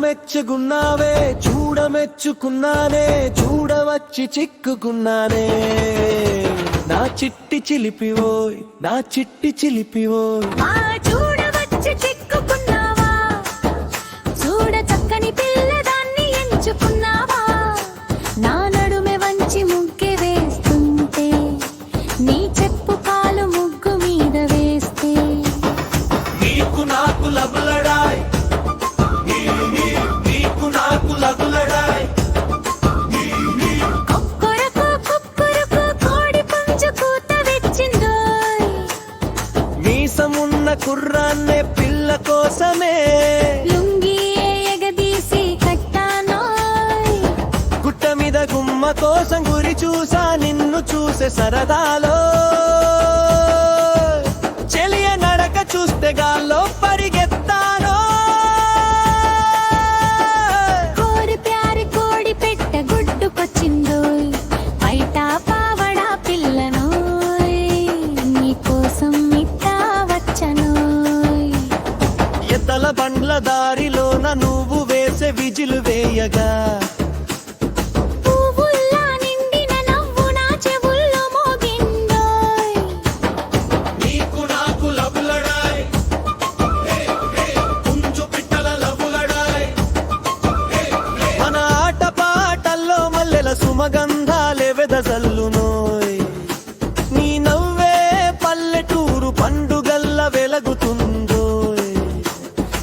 మెచ్చగున్నావే చూడమెచ్చుకున్నానే చూడవచ్చి చిక్కుకున్నానే నా చిట్టి చిలిపివోయ్ నా చిట్టి చిలిపివోయ్ చూడవచ్చి చిక్కుకున్నావా చూడ చక్కని పిల్లదాన్ని ఎంచుకున్నావా నా నడుమె వంచి ముగ్గే వేస్తుంటే నీ చెప్పు కాలు ముగ్గు మీద వేస్తే నీకు నాకు లబులడాయ్ నీకు నాకు లబులడాయ్ కొక్కరకు కొక్కరకు కోడి పుంజు కూత వెచ్చిందోయ్ మీసమున్న కుర్రాన్నే పిల్ల కోసమే లుంగి ఎగదీసి కట్టానోయ్ గుట్ట మీద గుమ్మ కోసం గురి చూసా నిన్ను చూసే సరదాలో చెలియ నడక చూస్తే గాల్లో పరిగెత్తానో కోరి ప్యారి కోడి పెట్ట గుడ్డుకొచ్చిందోయ్ బయట పావడా పిల్లనోయ్ నీకోసం ఇట్టా వచ్చనోయ్ ఎద్దల బండ్ల దారిలోన నువ్వు వేసే విజిలు వేయగా పువ్వుల్లా నిండిన నవ్వు నా చెవుల్లో మోగిందోయ్ నీకు నాకు లబులడాయ్ పుంజు పిట్టల లబులడాయ్ మన ఆట పాటల్లో మల్లెల సుమగంధాలే వెదజల్లునోయ్ నీ నవ్వే పల్లెటూరు పండుగల్ల వెలగుతుందోయ్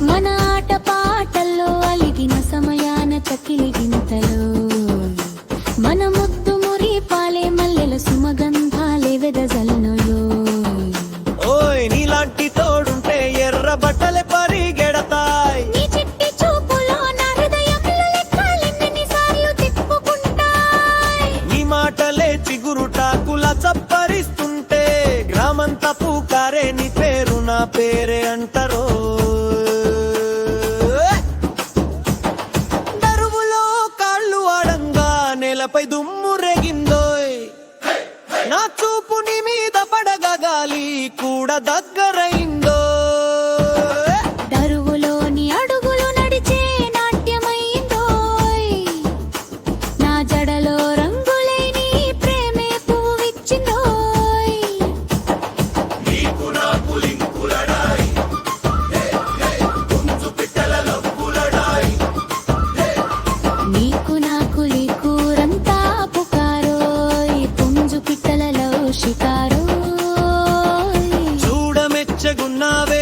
మన ఆట పాటల్లో అలిగిన సమయాన చకిలి గింతలో మన ముద్దు మురి పాలే మల్లెల సుమగంధాలే వెదజల్లునోయ్ ఓయ్ నీలాంటి తోడుంటే ఎర్ర బట్టలే పరిగెడతాయ్ నీ చిట్టి చూపులో నా హృదయంలో లెక్కలెన్నిసార్లు తిప్పుకుంటాయ్ నీ మాటలే చిగురుటాకుల చప్పరిస్తుంటే గ్రామంతా పూకారే నీ పేరు నా పేరే అంటారో దరువులో కాళ్ళు ఆడంగా నేలపై దుమ్ము రేగిందోయ్ నా చూపు నీ మీద పడగా గాలి కూడా దగ్గరైందో దరువులోని అడుగులు నడిచే నాట్యమైందోయ్ నా జడలో రంగులేని ప్రేమే పువ్విచ్చిందోయ్ నీకు నాకు లింకులడాయ్ పుంజు పిట్టల లబ్బులడాయ్ నీకు నాకు లీకూరంతా పుకారోయ్ పుంజు పిట్టలలో షికారోయ్ చూడమెచ్చగున్నావే